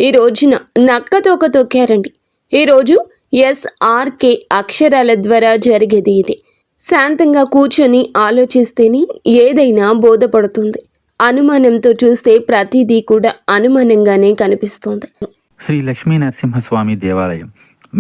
ఈ రోజున నక్కతోక తొక్కారండి. ఈరోజు SRK అక్షరాల ద్వారా జరిగేది ఇది. శాంతంగా కూర్చొని ఆలోచిస్తేనే ఏదైనా బోధపడుతుంది. అనుమానంతో చూస్తే ప్రతిదీ కూడా అనుమానంగానే కనిపిస్తుంది. శ్రీ లక్ష్మీ నరసింహస్వామి దేవాలయం.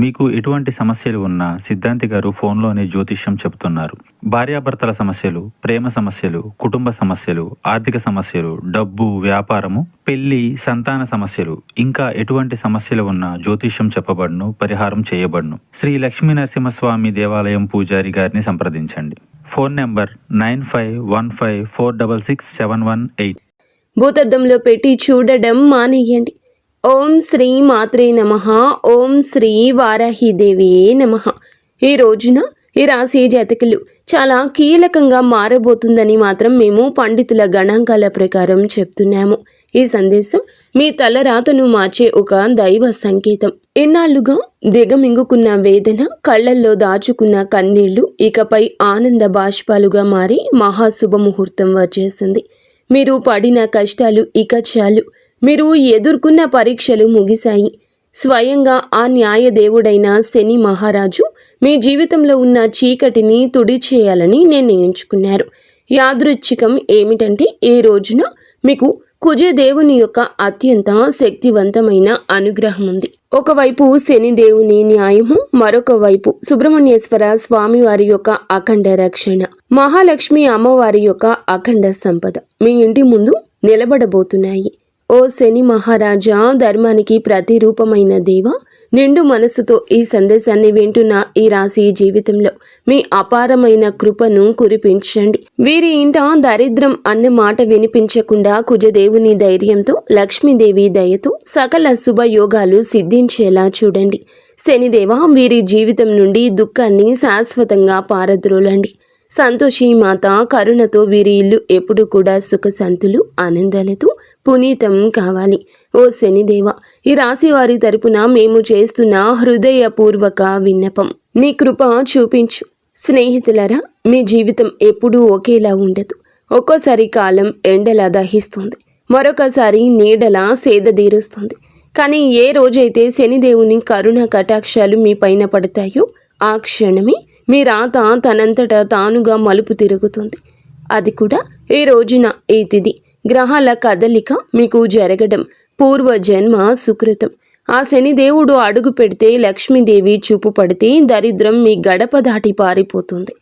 మీకు ఎటువంటి సమస్యలు ఉన్నా సిద్ధాంతి గారు ఫోన్లోనే జ్యోతిష్యం చెబుతున్నారు. భార్యాభర్తల సమస్యలు, ప్రేమ సమస్యలు, కుటుంబ సమస్యలు, ఆర్థిక సమస్యలు, డబ్బు, వ్యాపారము, పెళ్లి, సంతాన సమస్యలు, ఇంకా ఎటువంటి సమస్యలు ఉన్నా జ్యోతిష్యం చెప్పబడును, పరిహారం చేయబడును. శ్రీ లక్ష్మీ నరసింహస్వామి దేవాలయం పూజారి గారిని సంప్రదించండి. Phone number 9515466718. భూతద్దంలో పెట్టి చూడడం మానేయండి. ఓం శ్రీ మాత్రే నమః. ఓం శ్రీ వారాహిదేవియే నమః. ఈ రోజున ఈ రాశి జాతకులు చాలా కీలకంగా మారబోతుందని మాత్రం మేము పండితుల గణాంకాల ప్రకారం చెప్తున్నాము. ఈ సందేశం మీ తలరాతను మార్చే ఒక దైవ సంకేతం. ఇన్నాళ్లుగా దిగమింగుకున్న వేదన, కళ్లల్లో దాచుకున్న కన్నీళ్లు ఇకపై ఆనంద బాష్పాలుగా మారి మహాశుభముహూర్తం వచ్చేసింది. మీరు పడిన కష్టాలు ఇక చాలు. మీరు ఎదుర్కొన్న పరీక్షలు ముగిశాయి. స్వయంగా ఆ న్యాయదేవుడైన శని మహారాజు మీ జీవితంలో ఉన్న చీకటిని తుడిచేయాలని నిర్ణయించుకున్నారు. యాదృచ్ఛికం ఏమిటంటే ఈ రోజున మీకు కుజదేవుని యొక్క అత్యంత శక్తివంతమైన అనుగ్రహం ఉంది. ఒకవైపు శనిదేవుని న్యాయము, మరొక వైపు సుబ్రహ్మణ్యేశ్వర స్వామివారి యొక్క అఖండ రక్షణ, మహాలక్ష్మి అమ్మవారి యొక్క అఖండ సంపద మీ ఇంటి ముందు నిలబడబోతున్నాయి. ఓ శని మహారాజా, ధర్మానికి ప్రతిరూపమైన దేవ, నిండు మనసుతో ఈ సందేశాన్ని వింటున్న ఈ రాశి జీవితంలో మీ అపారమైన కృపను కురిపించండి. వీరి ఇంట దరిద్రం అన్న మాట వినిపించకుండా కుజదేవుని ధైర్యంతో, లక్ష్మీదేవి దయతో సకల శుభయోగాలు సిద్ధించేలా చూడండి. శనిదేవ, వీరి జీవితం నుండి దుఃఖాన్ని శాశ్వతంగా పారద్రోలండి. సంతోషి మాత కరుణతో వీరి ఇల్లు ఎప్పుడు కూడా సుఖశాంతులు, ఆనందాలతో పునీతం కావాలి. ఓ శనిదేవ, ఈ రాశి వారి తరపున మేము చేస్తున్న హృదయపూర్వక విన్నపం, నీ కృప చూపించు. స్నేహితులరా, మీ జీవితం ఎప్పుడూ ఒకేలా ఉండదు. ఒక్కోసారి కాలం ఎండలా దహిస్తుంది, మరొకసారి నీడలా సేదదీరుస్తుంది. కానీ ఏ రోజైతే శనిదేవుని కరుణ కటాక్షాలు మీ పైన పడతాయో ఆ క్షణమే మీ రాత తనంతట తానుగా మలుపు తిరుగుతుంది. అది కూడా ఈ రోజున. ఈ తిథి గ్రహాల కదలిక మీకు జరగడం పూర్వజన్మ సుకృతం. ఆ శనిదేవుడు అడుగు పెడితే, లక్ష్మీదేవి చూపు పడితే దరిద్రం మీ గడప దాటి పారిపోతుంది.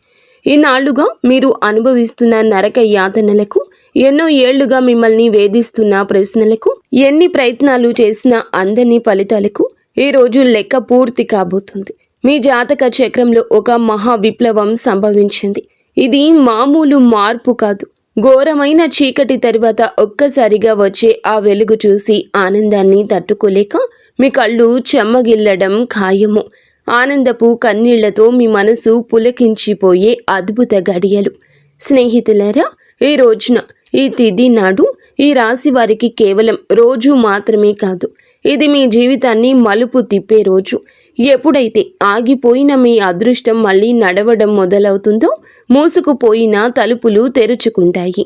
ఈనాళ్లుగా మీరు అనుభవిస్తున్న నరక యాతనలకు, ఎన్నో ఏళ్లుగా మిమ్మల్ని వేధిస్తున్న ప్రశ్నలకు, ఎన్ని ప్రయత్నాలు చేసినా అందని ఫలితాలకు ఈ రోజు లెక్క పూర్తి కాబోతుంది. మీ జాతక చక్రంలో ఒక మహా విప్లవం సంభవించింది. ఇది మామూలు మార్పు కాదు. ఘోరమైన చీకటి తరువాత ఒక్కసారిగా వచ్చే ఆ వెలుగు చూసి ఆనందాన్ని తట్టుకోలేక మీ కళ్ళు చెమ్మగిల్లడం ఖాయము. ఆనందపు కన్నీళ్లతో మీ మనసు పులకించిపోయే అద్భుత గడియలు. స్నేహితులారా, ఈ రోజున, ఈ తిథి నాడు ఈ రాశి వారికి కేవలం రోజు మాత్రమే కాదు, ఇది మీ జీవితాన్ని మలుపు తిప్పే రోజు. ఎప్పుడైతే ఆగిపోయిన మీ అదృష్టం మళ్ళీ నడవడం మొదలవుతుందో, మూసుకుపోయిన తలుపులు తెరుచుకుంటాయి.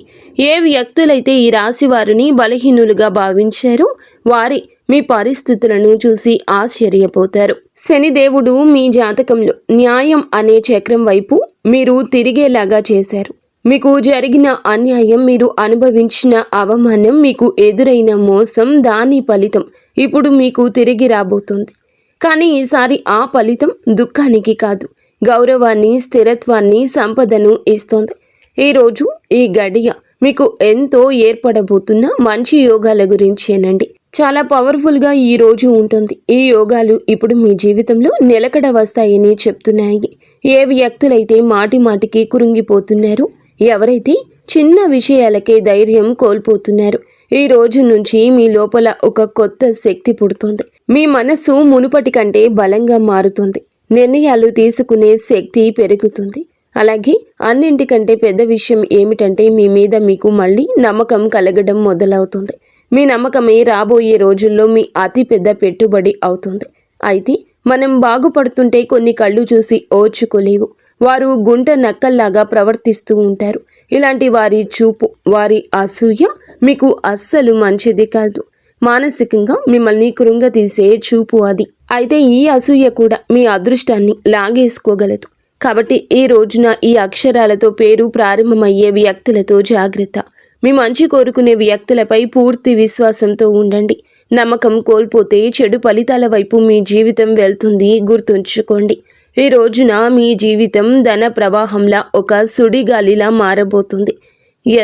ఏ వ్యక్తులైతే ఈ రాశి వారిని బలహీనులుగా భావించారో వారి మీ పరిస్థితులను చూసి ఆశ్చర్యపోతారు. శనిదేవుడు మీ జాతకంలో న్యాయం అనే చక్రం వైపు మీరు తిరిగేలాగా చేశారు. మీకు జరిగిన అన్యాయం, మీరు అనుభవించిన అవమానం, మీకు ఎదురైన మోసం, దాని ఫలితం ఇప్పుడు మీకు తిరిగి రాబోతుంది. కానీ ఈసారి ఆ ఫలితం దుఃఖానికి కాదు, గౌరవాన్ని, స్థిరత్వాన్ని, సంపదను ఇస్తోంది. ఈరోజు ఈ గడియ మీకు ఎంతో ఏర్పడబోతున్న మంచి యోగాల గురించేనండి. చాలా పవర్ఫుల్గా ఈ రోజు ఉంటుంది. ఈ యోగాలు ఇప్పుడు మీ జీవితంలో నిలకడ వస్తాయని చెప్తున్నాయి. ఏ వ్యక్తులైతే మాటి మాటికి కురుంగిపోతున్నారు, ఎవరైతే చిన్న విషయాలకే ధైర్యం కోల్పోతున్నారు, ఈ రోజు నుంచి మీ లోపల ఒక కొత్త శక్తి పుడుతుంది. మీ మనసు మునుపటి కంటే బలంగా మారుతుంది. నిర్ణయాలు తీసుకునే శక్తి పెరుగుతుంది. అలాగే అన్నింటికంటే పెద్ద విషయం ఏమిటంటే మీ మీద మీకు మళ్ళీ నమ్మకం కలగడం మొదలవుతుంది. మీ నమ్మకమే రాబోయే రోజుల్లో మీ అతిపెద్ద పెట్టుబడి అవుతుంది. అయితే మనం బాగుపడుతుంటే కొన్ని కళ్ళు చూసి ఓర్చుకోలేవు. వారు గుంట నక్కల్లాగా ప్రవర్తిస్తూ ఉంటారు. ఇలాంటి వారి చూపు, వారి అసూయ మీకు అస్సలు మంచిది కాదు. మానసికంగా మిమ్మల్ని కృంగతీసే చూపు అది. అయితే ఈ అసూయ కూడా మీ అదృష్టాన్ని లాగేసుకోగలదు. కాబట్టి ఈ రోజున ఈ అక్షరాలతో పేరు ప్రారంభమయ్యే వ్యక్తులతో జాగ్రత్త. మీ మంచి కోరుకునే వ్యక్తులపై పూర్తి విశ్వాసంతో ఉండండి. నమ్మకం కోల్పోతే చెడు ఫలితాల వైపు మీ జీవితం వెళ్తుంది, గుర్తుంచుకోండి. ఈ రోజున మీ జీవితం ధన ప్రవాహంలా ఒక సుడిగాలిలా మారబోతుంది.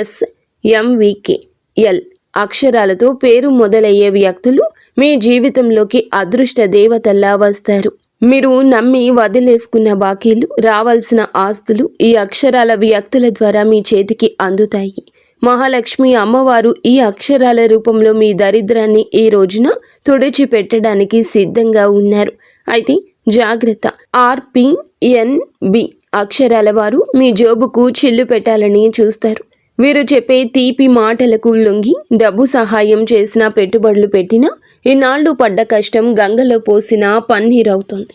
SMVKL అక్షరాలతో పేరు మొదలయ్యే వ్యక్తులు మీ జీవితంలోకి అదృష్ట దేవతల్లా వస్తారు. మీరు నమ్మి వదిలేసుకున్న బాకీలు, రావాల్సిన ఆస్తులు ఈ అక్షరాల వ్యక్తుల ద్వారా మీ చేతికి అందుతాయి. మహాలక్ష్మి అమ్మవారు ఈ అక్షరాల రూపంలో మీ దరిద్రాన్ని ఈ రోజున తుడిచిపెట్టడానికి సిద్ధంగా ఉన్నారు. అయితే జాగ్రత్త. RPNB అక్షరాల వారు మీ జోబుకు చిల్లు పెట్టాలని చూస్తారు. వీరు చెప్పే తీపి మాటలకు లొంగి డబ్బు సహాయం చేసినా, పెట్టుబడులు పెట్టినా ఇన్నాళ్లు పడ్డ కష్టం గంగలో పోసినా పన్నీరవుతుంది.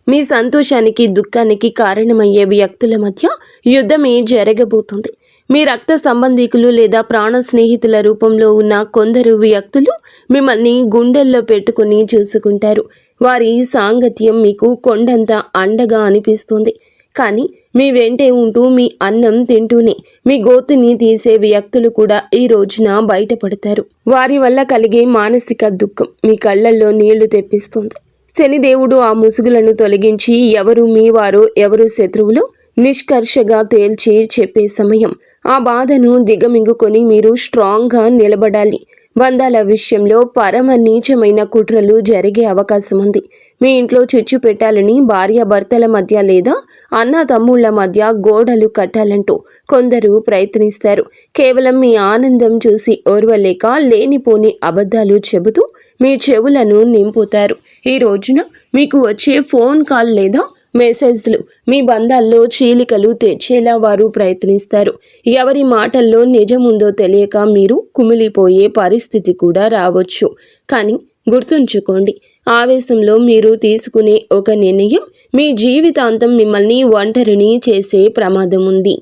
మీ సంతోషానికి దుఃఖానికి కారణమయ్యే వ్యక్తుల మధ్య యుద్ధమే జరగబోతుంది. మీ రక్త సంబంధికులు లేదా ప్రాణ స్నేహితుల రూపంలో ఉన్న కొందరు వ్యక్తులు మిమ్మల్ని గుండెల్లో పెట్టుకుని చూసుకుంటారు. వారి సాంగత్యం మీకు కొండంత అండగా అనిపిస్తుంది. కానీ మీ వెంటే ఉంటూ మీ అన్నం తింటూనే మీ గోతుని తీసే వ్యక్తులు కూడా ఈ రోజున బయటపడతారు. వారి వల్ల కలిగే మానసిక దుఃఖం మీ కళ్ళల్లో నీళ్లు తెప్పిస్తుంది. శనిదేవుడు ఆ ముసుగులను తొలగించి ఎవరు మీ వారో ఎవరు శత్రువులో నిష్కర్షగా తేల్చి చెప్పే సమయం. ఆ బాధను దిగమింగుకొని మీరు స్ట్రాంగ్గా నిలబడాలి. బంధాల విషయంలో పరమ నీచమైన కుట్రలు జరిగే అవకాశం ఉంది. మీ ఇంట్లో చిచ్చు పెట్టాలని భార్యాభర్తల మధ్య లేదా అన్న తమ్ముళ్ల మధ్య గోడలు కట్టాలంటూ కొందరు ప్రయత్నిస్తారు. కేవలం మీ ఆనందం చూసి ఓర్వలేక లేనిపోని అబద్ధాలు చెబుతూ మీ చెవులను నింపుతారు. ఈ రోజున మీకు వచ్చే ఫోన్ కాల్ లేదా మెసేజ్లు మీ బంధాల్లో చీలికలు తెచ్చేలా వారు ప్రయత్నిస్తారు. ఎవరి మాటల్లో నిజముందో తెలియక మీరు కుమిలిపోయే పరిస్థితి కూడా రావచ్చు. కానీ గుర్తుంచుకోండి, ఆవేశంలో మీరు తీసుకునే ఒక నిర్ణయం మీ జీవితాంతం మిమ్మల్ని ఒంటరిని చేసే ప్రమాదం ఉంది.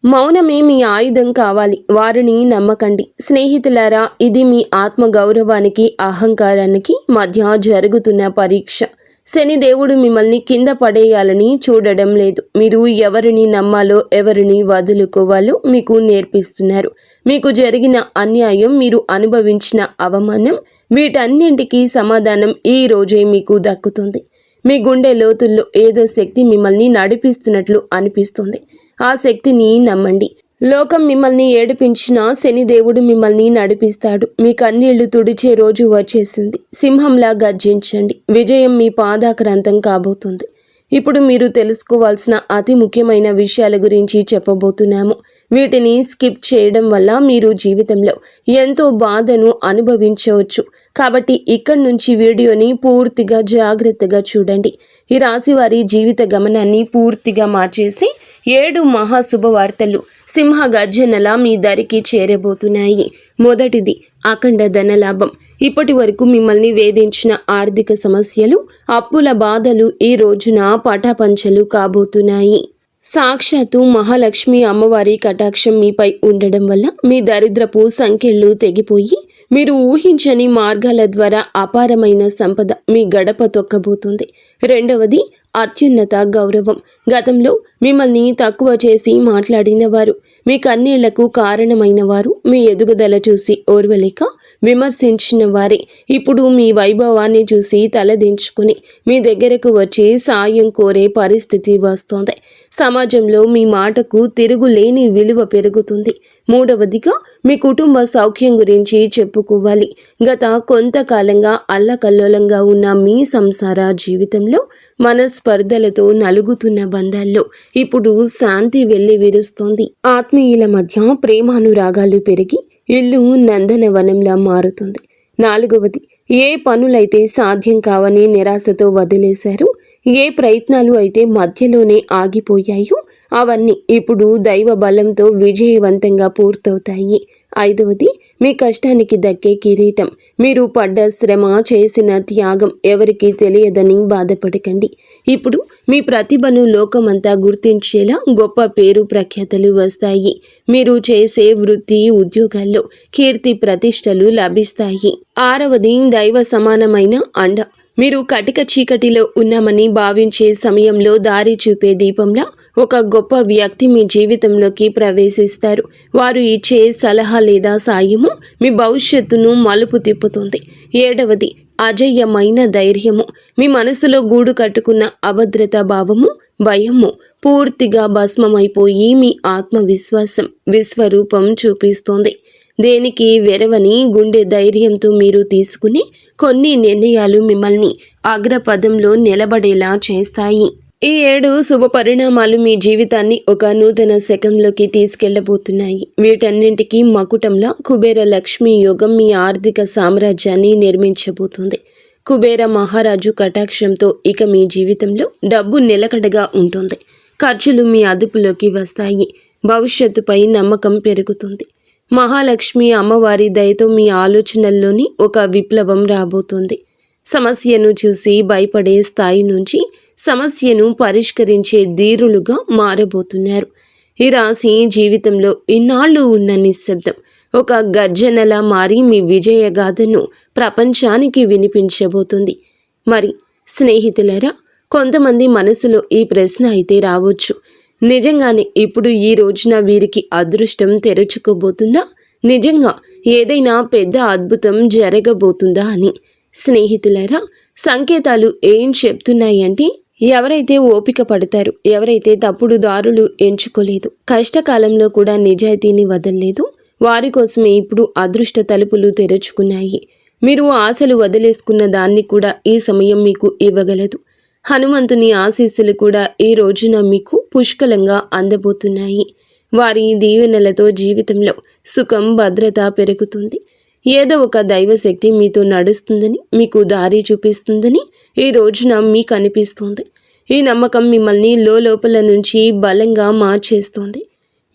మౌనమే మీ ఆయుధం కావాలి. వారిని నమ్మకండి. స్నేహితులారా, ఇది మీ ఆత్మగౌరవానికి, అహంకారానికి మధ్య జరుగుతున్న పరీక్ష. శనిదేవుడు మిమ్మల్ని కింద పడేయాలని చూడడం లేదు. మీరు ఎవరిని నమ్మాలో, ఎవరిని వదులుకోవాలో మీకు నేర్పిస్తున్నారు. మీకు జరిగిన అన్యాయం, మీరు అనుభవించిన అవమానం, వీటన్నింటికీ సమాధానం ఈ రోజే మీకు దక్కుతుంది. మీ గుండె లోతుల్లో ఏదో శక్తి మిమ్మల్ని నడిపిస్తున్నట్లు అనిపిస్తుంది. ఆ శక్తిని నమ్మండి. లోకం మిమ్మల్ని ఏడిపించినా శనిదేవుడు మిమ్మల్ని నడిపిస్తాడు. మీ కన్నీళ్లు తుడిచే రోజు వచ్చేసింది. సింహంలా గర్జించండి. విజయం మీ పాదాక్రాంతం కాబోతుంది. ఇప్పుడు మీరు తెలుసుకోవాల్సిన అతి ముఖ్యమైన విషయాల గురించి చెప్పబోతున్నాము. వీటిని స్కిప్ చేయడం వల్ల మీరు జీవితంలో ఎంతో బాధను అనుభవించవచ్చు. కాబట్టి ఇక్కడి నుంచి వీడియోని పూర్తిగా జాగ్రత్తగా చూడండి. ఈ రాశి వారి జీవిత గమనాన్ని పూర్తిగా మార్చేసి 7 మహాశుభవార్తలు సింహ గర్జనలా మీ దరికి చేరబోతున్నాయి. మొదటిది అఖండ ధనలాభం. ఇప్పటి వరకు మిమ్మల్ని వేధించిన ఆర్థిక సమస్యలు, అప్పుల బాధలు ఈ రోజున పటాపంచలు కాబోతున్నాయి. సాక్షాత్తు మహాలక్ష్మి అమ్మవారి కటాక్షం మీపై ఉండడం వల్ల మీ దరిద్రపు సంఖ్యలు తెగిపోయి మీరు ఊహించని మార్గాల ద్వారా అపారమైన సంపద మీ గడప తొక్కబోతుంది. రెండవది అత్యున్నత గౌరవం. గతంలో మిమ్మల్ని తక్కువ చేసి మాట్లాడిన వారు, మీ కన్నీళ్లకు కారణమైన వారు, మీ ఎదుగుదల చూసి ఓర్వలేక విమర్శించిన వారే ఇప్పుడు మీ వైభవాన్ని చూసి తలదించుకుని మీ దగ్గరకు వచ్చి సాయం కోరే పరిస్థితి వస్తోంది. సమాజంలో మీ మాటకు తిరుగులేని విలువ పెరుగుతుంది. మూడవదిగా మీ కుటుంబ సౌఖ్యం గురించి చెప్పుకోవాలి. గత కొంతకాలంగా అల్లకల్లోలంగా ఉన్న మీ సంసార జీవితంలో మనస్పర్ధలతో నలుగుతున్న బంధాల్లో ఇప్పుడు శాంతి వెళ్లి విరుస్తోంది. ఆత్మీయుల మధ్య ప్రేమానురాగాలు పెరిగి ఇల్లు నందనవనంలా మారుతుంది. నాలుగవది, ఏ పనులైతే సాధ్యం కావని నిరాశతో వదిలేశారో, ఏ ప్రయత్నాలు అయితే మధ్యలోనే ఆగిపోయాయో అవన్నీ ఇప్పుడు దైవ బలంతో విజయవంతంగా పూర్తవుతాయి. 5వది, మీ కష్టానికి దక్కే కిరీటం. మీరు పడ్డ శ్రమ, చేసిన త్యాగం ఎవరికీ తెలియదని బాధపడకండి. ఇప్పుడు మీ ప్రతిభను లోకమంతా గుర్తించేలా గొప్ప పేరు ప్రఖ్యాతలు వస్తాయి. మీరు చేసే వృత్తి, ఉద్యోగాల్లో కీర్తి ప్రతిష్టలు లభిస్తాయి. 6వది, దైవ సమానమైన అండ. మీరు కటిక చీకటిలో ఉన్నామని భావించే సమయంలో దారి చూపే దీపంలా ఒక గొప్ప వ్యక్తి మీ జీవితంలోకి ప్రవేశిస్తారు. వారు ఇచ్చే సలహా లేదా సాయము మీ భవిష్యత్తును మలుపు తిప్పుతుంది. 7వది, అజేయమైన ధైర్యము. మీ మనసులో గూడు కట్టుకున్న అభద్రతా భావము, భయము పూర్తిగా భస్మమైపోయి మీ ఆత్మవిశ్వాసం విశ్వరూపం చూపిస్తుంది. దేనికి వెరవని గుండె ధైర్యంతో మీరు తీసుకునే కొన్ని నిర్ణయాలు మిమ్మల్ని అగ్రపదంలో నిలబడేలా చేస్తాయి. ఈ 7 శుభ పరిణామాలు మీ జీవితాన్ని ఒక నూతన శకంలోకి తీసుకెళ్లబోతున్నాయి. వీటన్నింటికీ మకుటంలా కుబేర లక్ష్మీ యోగం మీ ఆర్థిక సామ్రాజ్యాన్ని నిర్మించబోతుంది. కుబేర మహారాజు కటాక్షంతో ఇక మీ జీవితంలో డబ్బు నిలకడగా ఉంటుంది. ఖర్చులు మీ అదుపులోకి వస్తాయి. భవిష్యత్తుపై నమ్మకం పెరుగుతుంది. మహాలక్ష్మి అమ్మవారి దయతో మీ ఆలోచనల్లోని ఒక విప్లవం రాబోతుంది. సమస్యను చూసి భయపడే స్థాయి నుంచి సమస్యను పరిష్కరించే ధీరులుగా మారబోతున్నారు. ఈ రాశి జీవితంలో ఇన్నాళ్ళు ఉన్న నిశ్శబ్దం ఒక గర్జనలా మారి మీ విజయగాథను ప్రపంచానికి వినిపించబోతుంది. మరి స్నేహితులారా, కొంతమంది మనసులో ఈ ప్రశ్న అయితే రావచ్చు, నిజంగానే ఇప్పుడు ఈ రోజున వీరికి అదృష్టం తెరుచుకోబోతుందా? నిజంగా ఏదైనా పెద్ద అద్భుతం జరగబోతుందా అని. స్నేహితులారా, సంకేతాలు ఏం చెప్తున్నాయంటే, ఎవరైతే ఓపిక పడతారు, ఎవరైతే తప్పుడు దారులు ఎంచుకోలేదు, కష్టకాలంలో కూడా నిజాయితీని వదలలేదు, వారి కోసమే ఇప్పుడు అదృష్ట తలుపులు తెరుచుకున్నాయి. మీరు ఆశలు వదిలేసుకున్న దాన్ని కూడా ఈ సమయం మీకు ఇవ్వగలదు. హనుమంతుని ఆశీస్సులు కూడా ఈ రోజున మీకు పుష్కలంగా అందబోతున్నాయి. వారి దీవెనలతో జీవితంలో సుఖం, భద్రత పెరుగుతుంది. ఏదో ఒక దైవశక్తి మీతో నడుస్తుందని, మీకు దారి చూపిస్తుందని ఈ రోజున మీకు అనిపిస్తుంది. ఈ నమ్మకం మిమ్మల్ని లోపల నుంచి బలంగా మార్చేస్తుంది.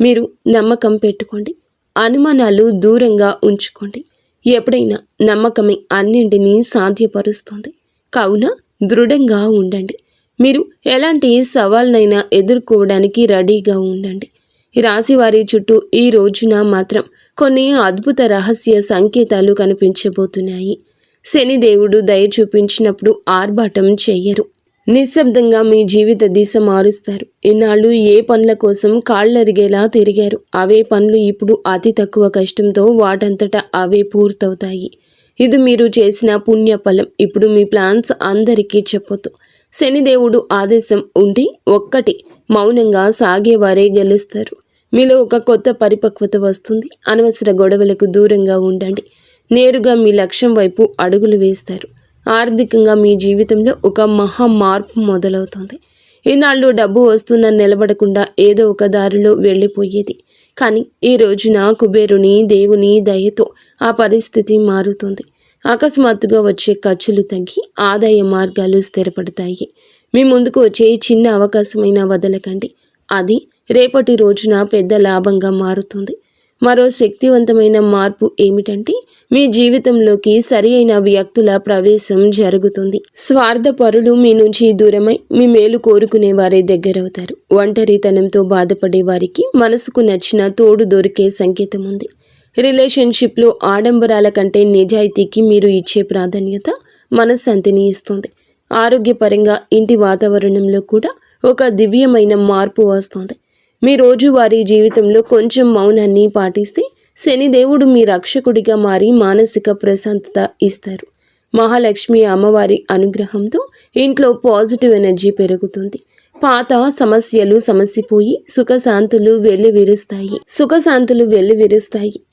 మీరు నమ్మకం పెట్టుకోండి. అనుమానాలు దూరంగా ఉంచుకోండి. ఎప్పుడైనా నమ్మకమే అన్నింటినీ సాధ్యపరుస్తుంది. కావున దృఢంగా ఉండండి. మీరు ఎలాంటి సవాళ్ళనైనా ఎదుర్కోవడానికి రెడీగా ఉండండి. ఈ రాశి వారి చుట్టూ ఈ రోజున మాత్రం కొన్ని అద్భుత రహస్య సంకేతాలు కనిపించబోతున్నాయి. శనిదేవుడు దయ చూపించినప్పుడు ఆర్భాటం చెయ్యరు. నిశ్శబ్దంగా మీ జీవిత దిశ మారుస్తారు. ఇన్నాళ్ళు ఏ పనుల కోసం కాళ్ళరిగేలా తిరిగారు, అవే పనులు ఇప్పుడు అతి తక్కువ కష్టంతో వాటంతటా అవే పూర్తవుతాయి. ఇది మీరు చేసిన పుణ్యఫలం. ఇప్పుడు మీ ప్లాన్స్ అందరికీ చెప్పొద్దు. శనిదేవుడు ఆదేశం ఉండి ఒక్కటి మౌనంగా సాగేవారే గెలుస్తారు. మీలో ఒక కొత్త పరిపక్వత వస్తుంది. అనవసర గొడవలకు దూరంగా ఉండండి. నేరుగా మీ లక్ష్యం వైపు అడుగులు వేస్తారు. ఆర్థికంగా మీ జీవితంలో ఒక మహా మార్పు మొదలవుతుంది. ఈనాళ్ళు డబ్బు వస్తున్న నిలబడకుండా ఏదో ఒక దారిలో వెళ్ళిపోయేది. కానీ ఈ రోజున కుబేరుని దేవుని దయతో ఆ పరిస్థితి మారుతుంది. అకస్మాత్తుగా వచ్చే ఖర్చులు తగ్గి ఆదాయ మార్గాలు స్థిరపడతాయి. మీ ముందుకు వచ్చే చిన్న అవకాశమైనా వదలకండి. అది రేపటి రోజున పెద్ద లాభంగా మారుతుంది. మరో శక్తివంతమైన మార్పు ఏమిటంటే, మీ జీవితంలోకి సరి అయిన వ్యక్తుల ప్రవేశం జరుగుతుంది. స్వార్థపరులు మీ నుంచి దూరమై మీ మేలు కోరుకునే వారే దగ్గరవుతారు. ఒంటరితనంతో బాధపడే వారికి మనసుకు నచ్చిన తోడు దొరికే సంకేతం ఉంది. రిలేషన్షిప్లో ఆడంబరాల కంటే నిజాయితీకి మీరు ఇచ్చే ప్రాధాన్యత మనశ్శాంతిని ఇస్తుంది. ఆరోగ్యపరంగా ఇంటి వాతావరణంలో కూడా ఒక దివ్యమైన మార్పు వస్తుంది. మీ రోజువారీ జీవితంలో కొంచెం మౌనాన్ని పాటిస్తే శనిదేవుడు మీ రక్షకుడిగా మారి మానసిక ప్రశాంతత ఇస్తారు. మహాలక్ష్మి అమ్మవారి అనుగ్రహంతో ఇంట్లో పాజిటివ్ ఎనర్జీ పెరుగుతుంది. పాత సమస్యలు సమసిపోయి సుఖశాంతులు వెల్లివిరుస్తాయి.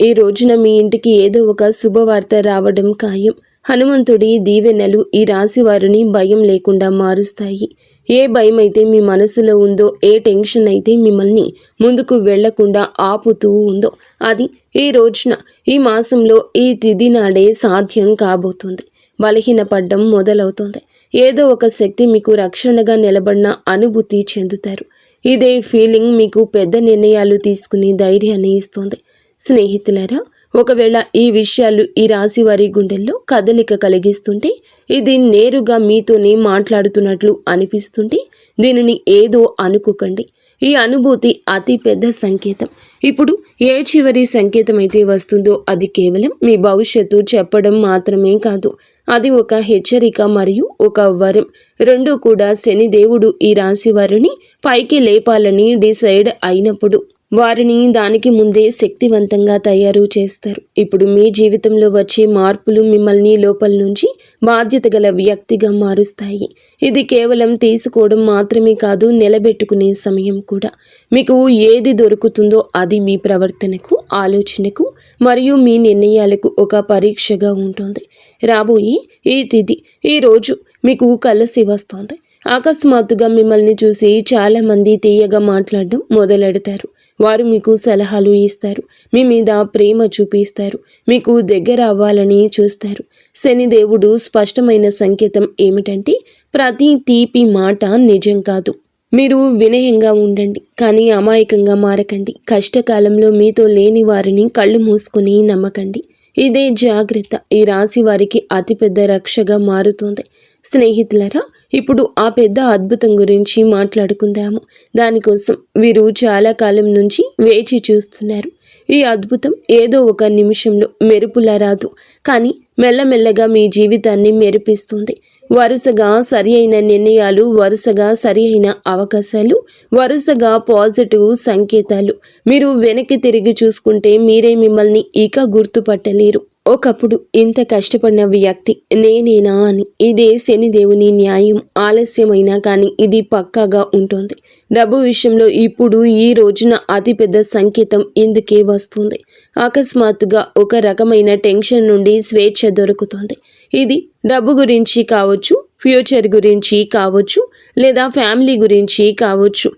ఈ రోజున మీ ఇంటికి ఏదో ఒక శుభవార్త రావడం ఖాయం. హనుమంతుడి దీవెనలు ఈ రాశి వారిని భయం లేకుండా మారుస్తాయి. ఏ భయం అయితే మీ మనసులో ఉందో, ఏ టెన్షన్ అయితే మిమ్మల్ని ముందుకు వెళ్లకుండా ఆపుతూ ఉందో, అది ఈ రోజున, ఈ మాసంలో, ఈ తిథి నాడే సాధ్యం కాబోతుంది. బలహీనపడ్డం మొదలవుతుంది. ఏదో ఒక శక్తి మీకు రక్షణగా నిలబడిన అనుభూతి చెందుతారు. ఇదే ఫీలింగ్ మీకు పెద్ద నిర్ణయాలు తీసుకునే ధైర్యాన్ని ఇస్తుంది. స్నేహితులారా, ఒకవేళ ఈ విషయాలు ఈ రాశి వారి గుండెల్లో కదలిక కలిగిస్తుంటే, ఇది నేరుగా మీతోనే మాట్లాడుతున్నట్లు అనిపిస్తుంటే దీనిని ఏదో అనుకోకండి. ఈ అనుభూతి అతి పెద్ద సంకేతం. ఇప్పుడు ఏ చివరి సంకేతం అయితే వస్తుందో అది కేవలం మీ భవిష్యత్తు చెప్పడం మాత్రమే కాదు, అది ఒక హెచ్చరిక మరియు ఒక వరం. రెండూ కూడా శనిదేవుడు ఈ రాశి వారిని పైకి లేపాలని డిసైడ్ అయినప్పుడు వారిని దానికి ముందే శక్తివంతంగా తయారు చేస్తారు. ఇప్పుడు మీ జీవితంలో వచ్చే మార్పులు మిమ్మల్ని లోపల నుంచి బాధ్యత గల వ్యక్తిగా మారుస్తాయి. ఇది కేవలం తీసుకోవడం మాత్రమే కాదు, నిలబెట్టుకునే సమయం కూడా. మీకు ఏది దొరుకుతుందో అది మీ ప్రవర్తనకు, ఆలోచనకు మరియు మీ నిర్ణయాలకు ఒక పరీక్షగా ఉంటుంది. రాబోయే ఈ తిథి, ఈ రోజు మీకు కలిసి వస్తుంది. అకస్మాత్తుగా మిమ్మల్ని చూసి చాలామంది తీయగా మాట్లాడడం మొదలెడతారు. వారు మీకు సలహాలు ఇస్తారు, మీ మీద ప్రేమ చూపిస్తారు, మీకు దగ్గర అవ్వాలని చూస్తారు. శనిదేవుడు స్పష్టమైన సంకేతం ఏమిటంటే, ప్రతి తీపి మాట నిజం కాదు. మీరు వినయంగా ఉండండి, కానీ అమాయకంగా మారకండి. కష్టకాలంలో మీతో లేని వారిని కళ్ళు మూసుకుని నమ్మకండి. ఇదే జాగ్రత్త ఈ రాశి వారికి అతిపెద్ద రక్షగా మారుతుంది. స్నేహితులారా, ఇప్పుడు ఆ పెద్ద అద్భుతం గురించి మాట్లాడుకుందాము. దానికోసం వీరు చాలా కాలం నుంచి వేచి చూస్తున్నారు. ఈ అద్భుతం ఏదో ఒక నిమిషంలో మెరుపులా రాదు, కానీ మెల్లమెల్లగా మీ జీవితాన్ని మెరిపిస్తుంది. వరుసగా సరి అయిన నిర్ణయాలు, వరుసగా సరి అయిన అవకాశాలు, వరుసగా పాజిటివ్ సంకేతాలు. మీరు వెనక్కి తిరిగి చూసుకుంటే మీరే మిమ్మల్ని ఇక గుర్తుపట్టలేరు. ఒకప్పుడు ఇంత కష్టపడిన వ్యక్తి నేనేనా అని. ఇదే శనిదేవుని న్యాయం. ఆలస్యమైనా కానీ ఇది పక్కాగా ఉంటుంది. డబ్బు విషయంలో ఇప్పుడు ఈ రోజున అతిపెద్ద సంకేతం ఇందుకే వస్తుంది. అకస్మాత్తుగా ఒక రకమైన టెన్షన్ నుండి స్వేచ్ఛ దొరుకుతుంది. ఇది డబ్బు గురించి కావచ్చు, ఫ్యూచర్ గురించి కావచ్చు, లేదా ఫ్యామిలీ గురించి కావచ్చు.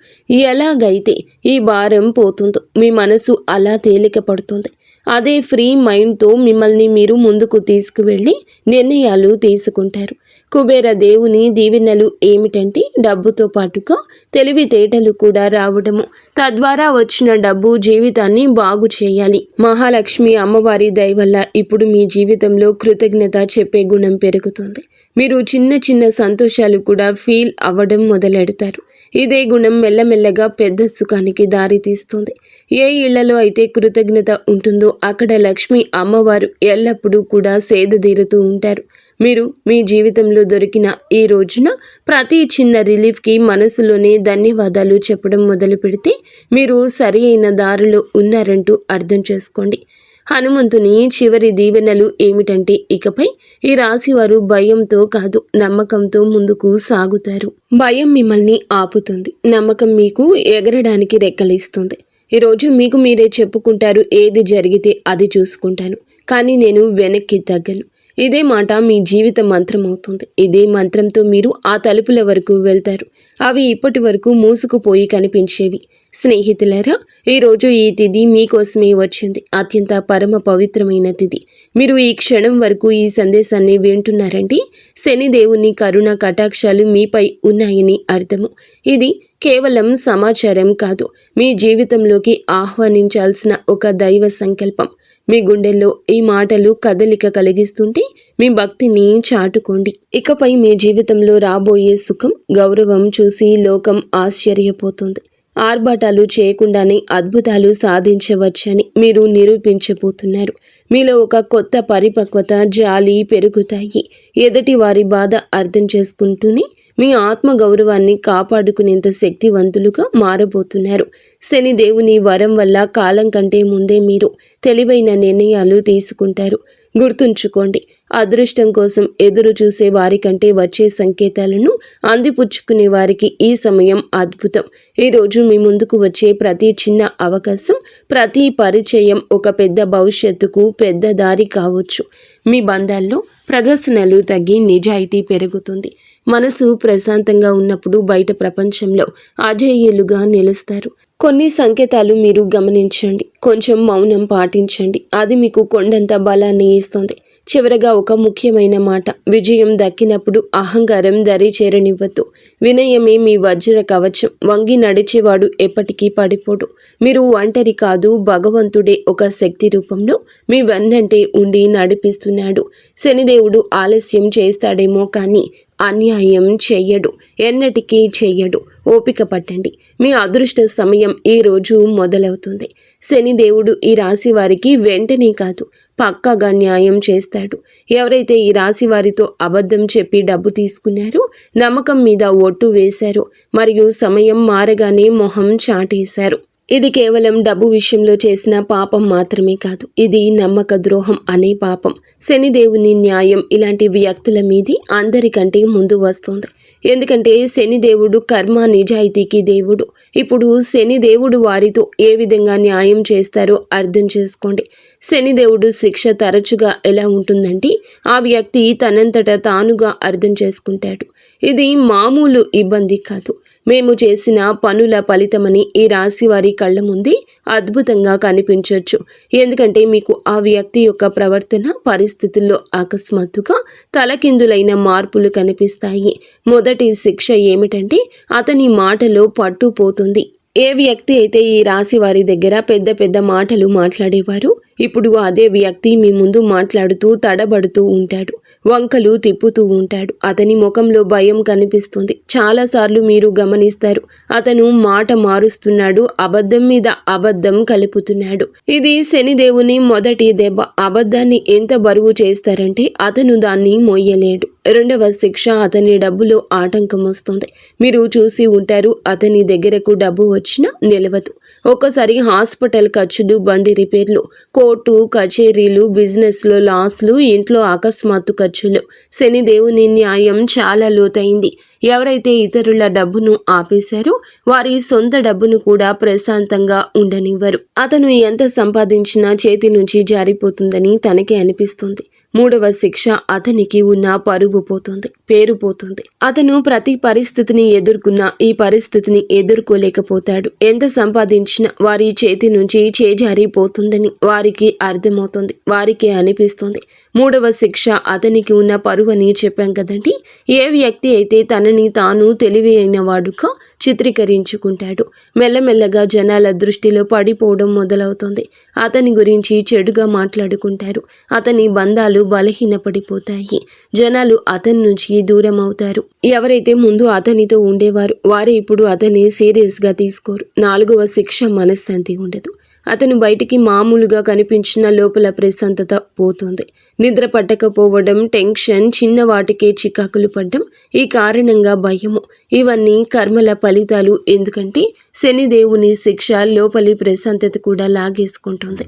ఎలాగైతే ఈ భారం పోతుందో మీ మనసు అలా తేలిక పడుతుంది. అదే ఫ్రీ మైండ్తో మిమ్మల్ని మీరు ముందుకు తీసుకువెళ్ళి నిర్ణయాలు తీసుకుంటారు. కుబేర దేవుని దీవెనలు ఏమిటంటే, డబ్బుతో పాటుగా తెలివితేటలు కూడా రావడము. తద్వారా వచ్చిన డబ్బు జీవితాన్ని బాగు చేయాలి. మహాలక్ష్మి అమ్మవారి దయ వల్ల ఇప్పుడు మీ జీవితంలో కృతజ్ఞత చెప్పే గుణం పెరుగుతుంది. మీరు చిన్న చిన్న సంతోషాలు కూడా ఫీల్ అవ్వడం మొదలెడతారు. ఇదే గుణం మెల్లమెల్లగా పెద్ద సుఖానికి దారితీస్తుంది. ఏ ఇళ్లలో అయితే కృతజ్ఞత ఉంటుందో అక్కడ లక్ష్మి అమ్మవారు ఎల్లప్పుడూ కూడా సేదతీరుతూ ఉంటారు. మీరు మీ జీవితంలో దొరికిన ఈ రోజున ప్రతి చిన్న రిలీఫ్కి మనసులోనే ధన్యవాదాలు చెప్పడం మొదలు పెడితే మీరు సరి అయిన దారిలో ఉన్నారంటూ అర్థం చేసుకోండి. హనుమంతుని చివరి దీవెనలు ఏమిటంటే, ఇకపై ఈ రాశివారు భయంతో కాదు, నమ్మకంతో ముందుకు సాగుతారు. భయం మిమ్మల్ని ఆపుతుంది, నమ్మకం మీకు ఎగరడానికి రెక్కలిస్తుంది. ఈరోజు మీకు మీరే చెప్పుకుంటారు, ఏది జరిగితే అది చూసుకుంటాను, కానీ నేను వెనక్కి తగ్గను. ఇదే మాట మీ జీవిత మంత్రం అవుతుంది. ఇదే మంత్రంతో మీరు ఆ తలుపుల వరకు వెళ్తారు. అవి ఇప్పటి వరకు మూసుకుపోయి కనిపించేవి. స్నేహితులారా, ఈరోజు ఈ తిథి మీకోసమే వచ్చింది. అత్యంత పరమ పవిత్రమైన తిథి. మీరు ఈ క్షణం వరకు ఈ సందేశాన్ని వింటున్నారంటే శనిదేవుని కరుణ కటాక్షాలు మీపై ఉన్నాయని అర్థము. ఇది కేవలం సమాచారం కాదు, మీ జీవితంలోకి ఆహ్వానించాల్సిన ఒక దైవ సంకల్పం. మీ గుండెల్లో ఈ మాటలు కదలిక కలిగిస్తుంటే మీ భక్తిని చాటుకోండి. ఇకపై మీ జీవితంలో రాబోయే సుఖం, గౌరవం చూసి లోకం ఆశ్చర్యపోతుంది. ఆర్భాటాలు చేయకుండానే అద్భుతాలు సాధించవచ్చని మీరు నిరూపించబోతున్నారు. మీలో ఒక కొత్త పరిపక్వత, జాలి పెరుగుతాయి. ఎదుటి వారి బాధ అర్థం చేసుకుంటూనే మీ ఆత్మ గౌరవాన్ని కాపాడుకునేంత శక్తివంతులుగా మారబోతున్నారు. శని దేవుని వరం వల్ల కాలం కంటే ముందే మీరు తెలివైన నిర్ణయాలు తీసుకుంటారు. గుర్తుంచుకోండి, అదృష్టం కోసం ఎదురు చూసే వారికంటే వచ్చే సంకేతాలను అందిపుచ్చుకునే వారికి ఈ సమయం అద్భుతం. ఈరోజు మీ ముందుకు వచ్చే ప్రతి చిన్న అవకాశం, ప్రతి పరిచయం ఒక పెద్ద భవిష్యత్తుకు పెద్ద దారి కావచ్చు. మీ బంధాల్లో ప్రదర్శనలు తగ్గి నిజాయితీ పెరుగుతుంది. మనసు ప్రశాంతంగా ఉన్నప్పుడు బయట ప్రపంచంలో అజేయులుగా నిలుస్తారు. కొన్ని సంకేతాలు మీరు గమనించండి, కొంచెం మౌనం పాటించండి. అది మీకు కొండంత బలాన్ని ఇస్తుంది. చివరగా ఒక ముఖ్యమైన మాట, విజయం దక్కినప్పుడు అహంకారం దరి చేరనివ్వద్దు. వినయమే మీ వజ్ర కవచం. వంగి నడిచేవాడు ఎప్పటికీ పడిపోడు. మీరు ఒంటరి కాదు, భగవంతుడే ఒక శక్తి రూపంలో మీ వెన్నంటే ఉండి నడిపిస్తున్నాడు. శనిదేవుడు ఆలస్యం చేస్తాడేమో కానీ అన్యాయం చెయ్యడు, ఎన్నటికీ చెయ్యడు. ఓపిక పట్టండి, మీ అదృష్ట సమయం ఈ రోజు మొదలవుతుంది. శనిదేవుడు ఈ రాశి వారికి వెంటనే కాదు, పక్కాగా న్యాయం చేస్తాడు. ఎవరైతే ఈ రాశి వారితో అబద్ధం చెప్పి డబ్బు తీసుకున్నారో, నమ్మకం మీద ఒట్టు వేశారో, మరియు సమయం మారగానే మొహం చాటేశారు, ఇది కేవలం డబ్బు విషయంలో చేసిన పాపం మాత్రమే కాదు, ఇది నమ్మక ద్రోహం అనే పాపం. శనిదేవుని న్యాయం ఇలాంటి వ్యక్తుల మీది అందరికంటే ముందు వస్తుంది. ఎందుకంటే శనిదేవుడు కర్మ నిజాయితీకి దేవుడు. ఇప్పుడు శనిదేవుడు వారితో ఏ విధంగా న్యాయం చేస్తారో అర్థం చేసుకోండి. శనిదేవుడు శిక్ష తరచుగా ఎలా ఉంటుందంటే, ఆ వ్యక్తి తనంతట తానుగా అర్థం చేసుకుంటాడు. ఇది మామూలు ఇబ్బంది కాదు, మేము చేసిన పనుల ఫలితమని ఈ రాశి వారి కళ్ళ ముందే అద్భుతంగా కనిపించవచ్చు. ఎందుకంటే మీకు ఆ వ్యక్తి యొక్క ప్రవర్తన పరిస్థితుల్లో అకస్మాత్తుగా తలకిందులైన మార్పులు కనిపిస్తాయి. మొదటి శిక్ష ఏమిటంటే, అతని మాటలో పట్టు పోతుంది. ఏ వ్యక్తి అయితే ఈ రాశి వారి దగ్గర పెద్ద పెద్ద మాటలు మాట్లాడేవారు, ఇప్పుడు అదే వ్యక్తి మీ ముందు మాట్లాడుతూ తడబడుతూ ఉంటాడు, వంకలు తిప్పుతూ ఉంటాడు. అతని ముఖంలో భయం కనిపిస్తుంది. చాలాసార్లు మీరు గమనిస్తారు, అతను మాట మారుస్తున్నాడు, అబద్ధం మీద అబద్ధం కలుపుతున్నాడు. ఇది శనిదేవుని మొదటి దెబ్బ. అబద్ధాన్ని ఎంత బరువు చేస్తారంటే అతను దాన్ని మోయలేడు. రెండవ శిక్ష, అతని డబ్బులో ఆటంకం వస్తుంది. మీరు చూసి ఉంటారు, అతని దగ్గరకు డబ్బు వచ్చినా నిలవదు. ఒక్కోసారి హాస్పిటల్ ఖర్చులు, బండి రిపేర్లు, కోర్టు కచేరీలు, బిజినెస్లో లాస్లు, ఇంట్లో అకస్మాత్తు ఖర్చులు. శనిదేవుని న్యాయం చాలా లోతైంది. ఎవరైతే ఇతరుల డబ్బును ఆపేశారో వారి సొంత డబ్బును కూడా ప్రశాంతంగా ఉండనివ్వరు. అతను ఎంత సంపాదించినా చేతి నుంచి జారిపోతుందని తనకే అనిపిస్తుంది. మూడవ శిక్ష, అతనికి ఉన్న పరువు పోతుంది, పేరు పోతుంది. అతను ప్రతి పరిస్థితిని ఎదుర్కొన్నా ఈ పరిస్థితిని ఎదుర్కోలేకపోతాడు. ఎంత సంపాదించినా వారి చేతి నుంచి చేజారిపోతుందని వారికి అర్థమవుతుంది, వారికి అనిపిస్తుంది. మూడవ శిక్ష, అతనికి ఉన్న పరువు అని చెప్పాం కదండి. ఏ వ్యక్తి అయితే తనని తాను తెలివైన వాడుగా చిత్రీకరించుకుంటాడు, మెల్లమెల్లగా జనాల దృష్టిలో పడిపోవడం మొదలవుతుంది. అతని గురించి చెడుగా మాట్లాడుకుంటారు, అతని బంధాలు బలహీనపడిపోతాయి, జనాలు అతని నుంచి దూరం అవుతారు. ఎవరైతే ముందు అతనితో ఉండేవారు వారే ఇప్పుడు అతన్ని సీరియస్గా తీసుకోరు. నాలుగవ శిక్ష, మనశ్శాంతి ఉండదు. అతను బయటికి మామూలుగా కనిపించిన లోపల ప్రశాంతత పోతుంది. నిద్ర పట్టకపోవడం, టెన్షన్, చిన్న వాటికే చికాకులు పడ్డం, ఈ కారణంగా భయము, ఇవన్నీ కర్మల ఫలితాలు. ఎందుకంటే శనిదేవుని శిక్ష లోపలి ప్రశాంతత కూడా లాగేసుకుంటుంది.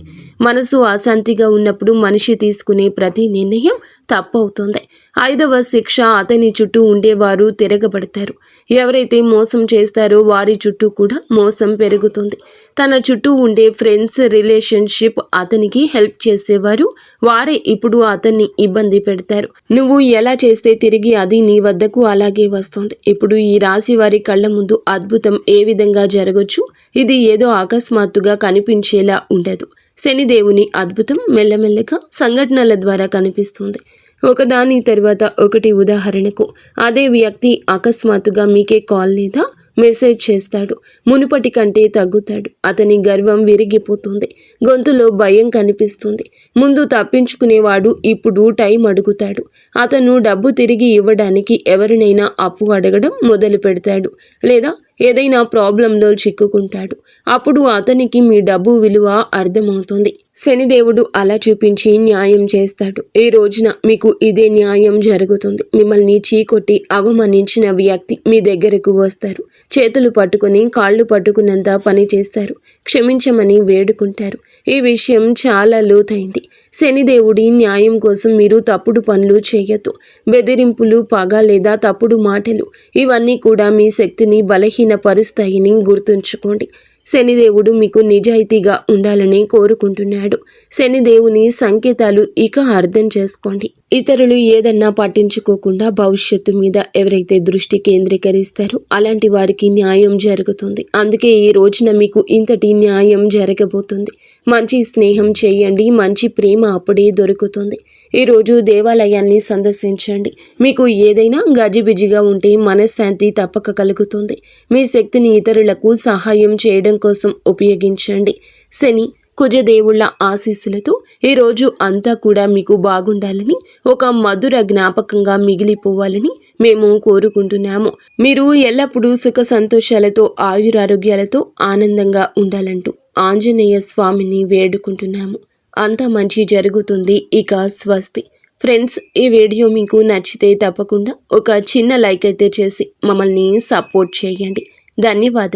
మనసు అశాంతిగా ఉన్నప్పుడు మనిషి తీసుకునే ప్రతి నిర్ణయం తప్పవుతుంది. ఐదవ శిక్ష, అతని చుట్టూ ఉండేవారు తిరగబడతారు. ఎవరైతే మోసం చేస్తారో వారి చుట్టూ కూడా మోసం పెరుగుతుంది. తన చుట్టూ ఉండే ఫ్రెండ్స్, రిలేషన్షిప్, అతనికి హెల్ప్ చేసేవారు వారే ఇప్పుడు అతన్ని ఇబ్బంది పెడతారు. నువ్వు ఎలా చేస్తే తిరిగి అది నీ వద్దకు అలాగే వస్తుంది. ఇప్పుడు ఈ రాశి వారి కళ్ళ ముందు అద్భుతం ఏ విధంగా జరగచ్చు, ఇది ఏదో అకస్మాత్తుగా కనిపించేలా ఉండదు. శనిదేవుని అద్భుతం మెల్లమెల్లగా సంఘటనల ద్వారా కనిపిస్తుంది, ఒకదాని తర్వాత ఒకటి. ఉదాహరణకు, అదే వ్యక్తి అకస్మాత్తుగా మీకే కాల్ లేదా మెసేజ్ చేస్తాడు. మునుపటి కంటే తగ్గుతాడు. అతని గర్వం విరిగిపోతుంది, గొంతులో భయం కనిపిస్తుంది. ముందు తప్పించుకునేవాడు ఇప్పుడు టైం అడుగుతాడు. అతను డబ్బు తిరిగి ఇవ్వడానికి ఎవరినైనా అప్పు అడగడం మొదలు పెడతాడు, లేదా ఏదైనా ప్రాబ్లంలో చిక్కుకుంటాడు. అప్పుడు అతనికి మీ డబ్బు విలువ అర్థమవుతుంది. శనిదేవుడు అలా చూపించి న్యాయం చేస్తాడు. ఈ రోజున మీకు ఇదే న్యాయం జరుగుతుంది. మిమ్మల్ని చీకొట్టి అవమానించిన వ్యక్తి మీ దగ్గరకు వస్తారు. చేతులు పట్టుకొని కాళ్ళు పట్టుకున్నంత పని చేస్తారు. క్షమించమని వేడుకుంటారు. ఈ విషయం చాలా లోతైంది. శనిదేవుడి న్యాయం కోసం మీరు తప్పుడు పనులు చేయొద్దు. బెదిరింపులు, పగ లేదా తప్పుడు మాటలు, ఇవన్నీ కూడా మీ శక్తిని బలహీనపరుస్తాయని గుర్తుంచుకోండి. శనిదేవుడు మీకు నిజాయితీగా ఉండాలని కోరుకుంటున్నాడు. శనిదేవుని సంకేతాలు ఇక అర్థం చేసుకోండి. ఇతరులు ఏదన్నా పట్టించుకోకుండా భవిష్యత్తు మీద ఎవరైతే దృష్టి కేంద్రీకరిస్తారో అలాంటి వారికి న్యాయం జరుగుతుంది. అందుకే ఈ రోజున మీకు ఇంతటి న్యాయం జరగబోతుంది. మంచి స్నేహం చేయండి, మంచి ప్రేమ అప్పుడే దొరుకుతుంది. ఈరోజు దేవాలయాన్ని సందర్శించండి. మీకు ఏదైనా గజిబిజిగా ఉంటే మనశ్శాంతి తప్పక కలుగుతుంది. మీ శక్తిని ఇతరులకు సహాయం చేయడం కోసం ఉపయోగించండి. శని కుజదేవుళ్ల ఆశీస్సులతో ఈరోజు అంతా కూడా మీకు బాగుండాలని, ఒక మధుర జ్ఞాపకంగా మిగిలిపోవాలని మేము కోరుకుంటున్నాము. మీరు ఎల్లప్పుడూ సుఖ సంతోషాలతో ఆయురారోగ్యాలతో ఆనందంగా ఉండాలంటూ ఆంజనేయ స్వామిని వేడుకుంటున్నాము. అంతా మంచి జరుగుతుంది. ఇక స్వస్తి. ఫ్రెండ్స్, ఈ వీడియో మీకు నచ్చితే తప్పకుండా ఒక చిన్న లైక్ అయితే చేసి మమ్మల్ని సపోర్ట్ చేయండి. ధన్యవాదం.